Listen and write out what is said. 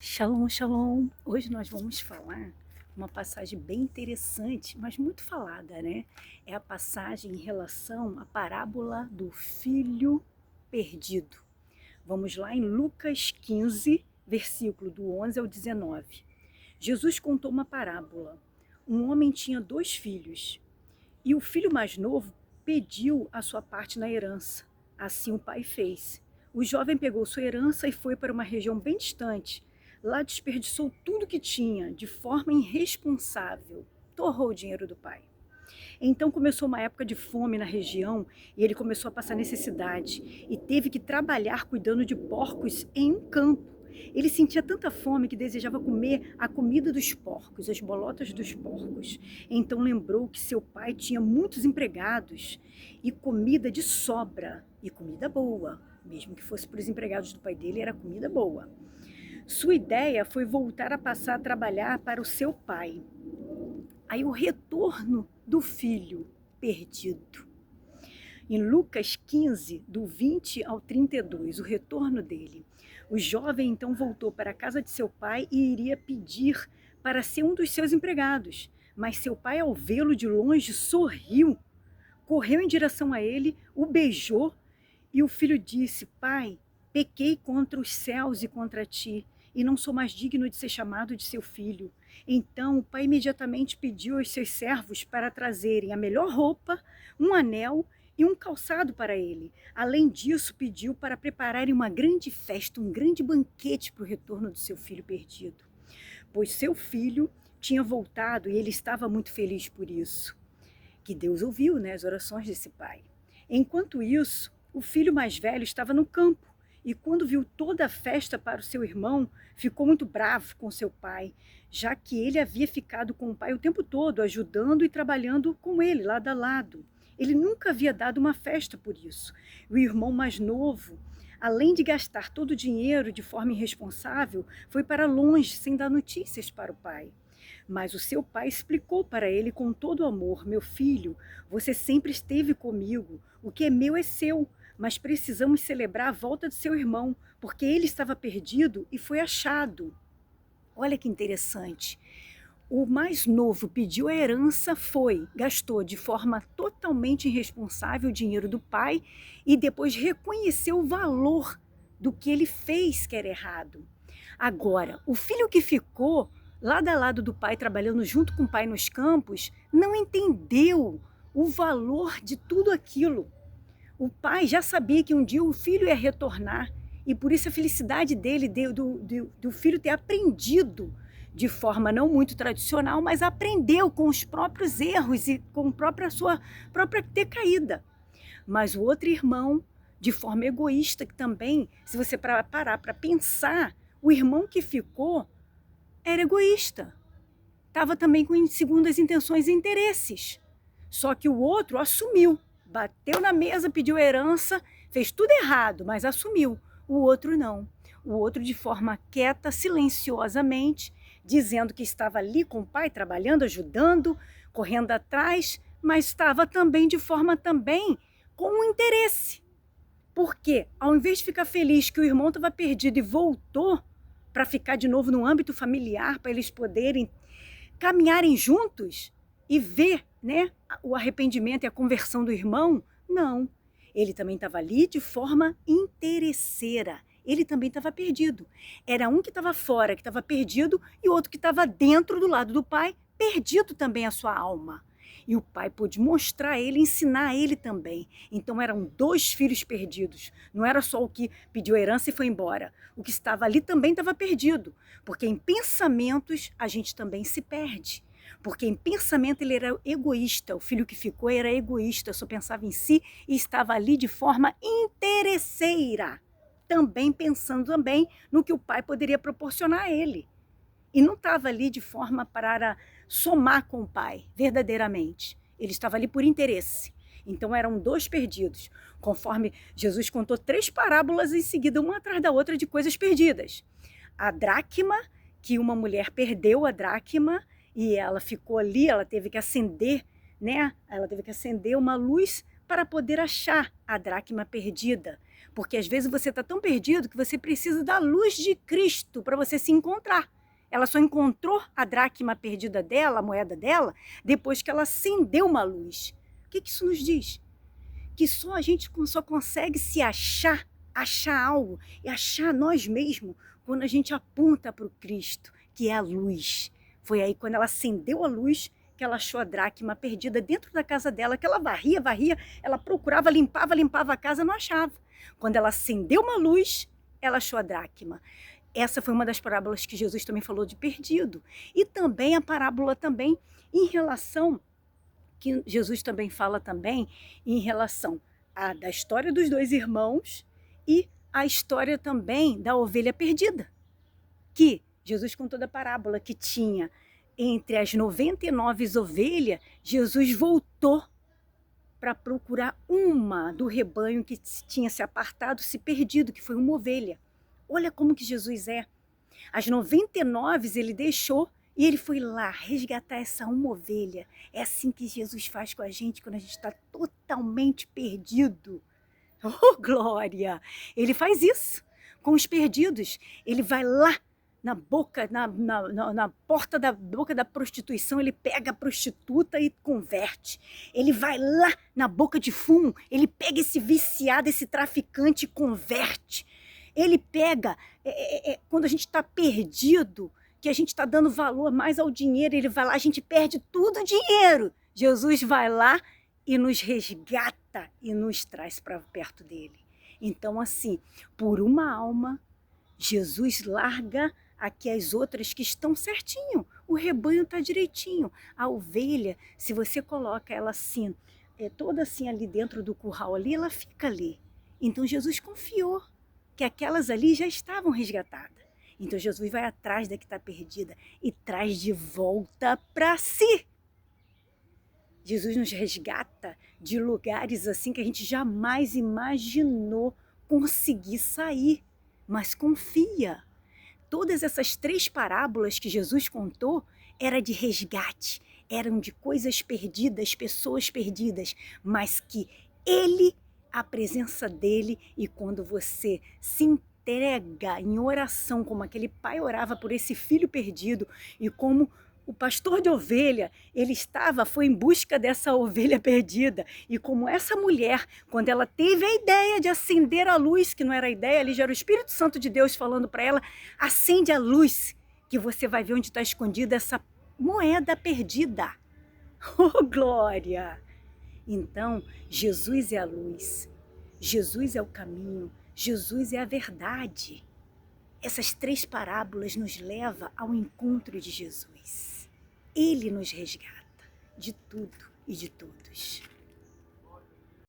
Shalom, shalom! Hoje nós vamos falar uma passagem bem interessante, mas muito falada, né? É a passagem em relação à parábola do filho perdido. Vamos lá em Lucas 15, versículo do 11 ao 19. Jesus contou uma parábola. Um homem tinha 2 filhos e o filho mais novo pediu a sua parte na herança. Assim o pai fez. O jovem pegou sua herança e foi para uma região bem distante. Lá desperdiçou tudo que tinha, de forma irresponsável. Torrou o dinheiro do pai. Então começou uma época de fome na região e ele começou a passar necessidade e teve que trabalhar cuidando de porcos em um campo. Ele sentia tanta fome que desejava comer a comida dos porcos, as bolotas dos porcos. Então lembrou que seu pai tinha muitos empregados e comida de sobra, e comida boa. Mesmo que fosse para os empregados do pai dele, era comida boa. Sua ideia foi voltar a passar a trabalhar para o seu pai. Aí o retorno do filho perdido. Em Lucas 15, do 20 ao 32, o retorno dele. O jovem então voltou para a casa de seu pai e iria pedir para ser um dos seus empregados. Mas seu pai, ao vê-lo de longe, sorriu, correu em direção a ele, o beijou e o filho disse: Pai, pequei contra os céus e contra ti, e não sou mais digno de ser chamado de seu filho. Então o pai imediatamente pediu aos seus servos para trazerem a melhor roupa, um anel e um calçado para ele. Além disso, pediu para prepararem uma grande festa, um grande banquete para o retorno do seu filho perdido. Pois seu filho tinha voltado e ele estava muito feliz por isso. Que Deus ouviu, né, as orações desse pai. Enquanto isso, o filho mais velho estava no campo e quando viu toda a festa para o seu irmão, ficou muito bravo com seu pai, já que ele havia ficado com o pai o tempo todo, ajudando e trabalhando com ele, lado a lado. Ele nunca havia dado uma festa por isso. O irmão mais novo, além de gastar todo o dinheiro de forma irresponsável, foi para longe sem dar notícias para o pai. Mas o seu pai explicou para ele com todo amor: Meu filho, você sempre esteve comigo, o que é meu é seu, mas precisamos celebrar a volta de seu irmão, porque ele estava perdido e foi achado. Olha que interessante. O mais novo pediu a herança, gastou de forma totalmente irresponsável o dinheiro do pai e depois reconheceu o valor do que ele fez que era errado. Agora, o filho que ficou lado a lado do pai, trabalhando junto com o pai nos campos, não entendeu o valor de tudo aquilo. O pai já sabia que um dia o filho ia retornar e por isso a felicidade dele, do filho ter aprendido de forma não muito tradicional, mas aprendeu com os próprios erros e com a sua própria decaída. Mas o outro irmão, de forma egoísta, que também, se você parar para pensar, o irmão que ficou era egoísta. Estava também com segundas intenções e interesses. Só que o outro assumiu, bateu na mesa, pediu herança, fez tudo errado, mas assumiu. O outro não. O outro, de forma quieta, silenciosamente, dizendo que estava ali com o pai, trabalhando, ajudando, correndo atrás, mas estava também de forma também com um interesse. Porque, ao invés de ficar feliz que o irmão estava perdido e voltou para ficar de novo no âmbito familiar, para eles poderem caminharem juntos e ver, né, o arrependimento e a conversão do irmão, não. Ele também estava ali de forma interesseira. Ele também estava perdido. Era um que estava fora, que estava perdido, e outro que estava dentro do lado do pai, perdido também a sua alma. E o pai pôde mostrar a ele, ensinar a ele também. Então eram 2 filhos perdidos. Não era só o que pediu herança e foi embora. O que estava ali também estava perdido. Porque em pensamentos a gente também se perde. Porque em pensamento ele era egoísta. O filho que ficou era egoísta, só pensava em si e estava ali de forma interesseira. Também pensando também no que o pai poderia proporcionar a ele. E não estava ali de forma para somar com o pai, verdadeiramente. Ele estava ali por interesse. Então eram 2 perdidos, conforme Jesus contou 3 parábolas em seguida, uma atrás da outra, de coisas perdidas. A dracma, que uma mulher perdeu a dracma e ela ficou ali, ela teve que acender, né? Ela teve que acender uma luz para poder achar a dracma perdida. Porque às vezes você está tão perdido que você precisa da luz de Cristo para você se encontrar. Ela só encontrou a dracma perdida dela, a moeda dela, depois que ela acendeu uma luz. O que isso nos diz? Que só a gente só consegue se achar algo e achar nós mesmos quando a gente aponta para o Cristo, que é a luz. Foi aí quando ela acendeu a luz que ela achou a dracma perdida dentro da casa dela, que ela varria, ela procurava, limpava a casa, não achava. Quando ela acendeu uma luz, ela achou a dracma. Essa foi uma das parábolas que Jesus também falou de perdido. E também a parábola também em relação, que Jesus também fala também em relação da história dos dois irmãos e a história também da ovelha perdida. Que Jesus contou da parábola que tinha entre as 99 ovelhas, Jesus voltou para procurar uma do rebanho que tinha se apartado, se perdido, que foi uma ovelha. Olha como que Jesus é. As 99 ele deixou e ele foi lá resgatar essa uma ovelha. É assim que Jesus faz com a gente quando a gente está totalmente perdido. Oh, glória! Ele faz isso com os perdidos. Ele vai lá na boca, na porta da boca da prostituição, ele pega a prostituta e converte. Ele vai lá na boca de fumo, ele pega esse viciado, esse traficante e converte. Ele pega, quando a gente está perdido, que a gente está dando valor mais ao dinheiro, ele vai lá, a gente perde tudo o dinheiro. Jesus vai lá e nos resgata e nos traz para perto dele. Então, assim, por uma alma, Jesus larga aqui as outras que estão certinho. O rebanho está direitinho. A ovelha, se você coloca ela assim, toda assim ali dentro do curral ali, ela fica ali. Então Jesus confiou que aquelas ali já estavam resgatadas. Então Jesus vai atrás da que está perdida e traz de volta para si. Jesus nos resgata de lugares assim que a gente jamais imaginou conseguir sair, mas confia. Todas essas 3 parábolas que Jesus contou eram de resgate, eram de coisas perdidas, pessoas perdidas, mas que ele, a presença dele, e quando você se entrega em oração, como aquele pai orava por esse filho perdido, e como o pastor de ovelha, foi em busca dessa ovelha perdida. E como essa mulher, quando ela teve a ideia de acender a luz, que não era a ideia, ali já era o Espírito Santo de Deus falando para ela, acende a luz, que você vai ver onde está escondida essa moeda perdida. Oh, glória! Então, Jesus é a luz, Jesus é o caminho, Jesus é a verdade. Essas 3 parábolas nos levam ao encontro de Jesus. Ele nos resgata de tudo e de todos.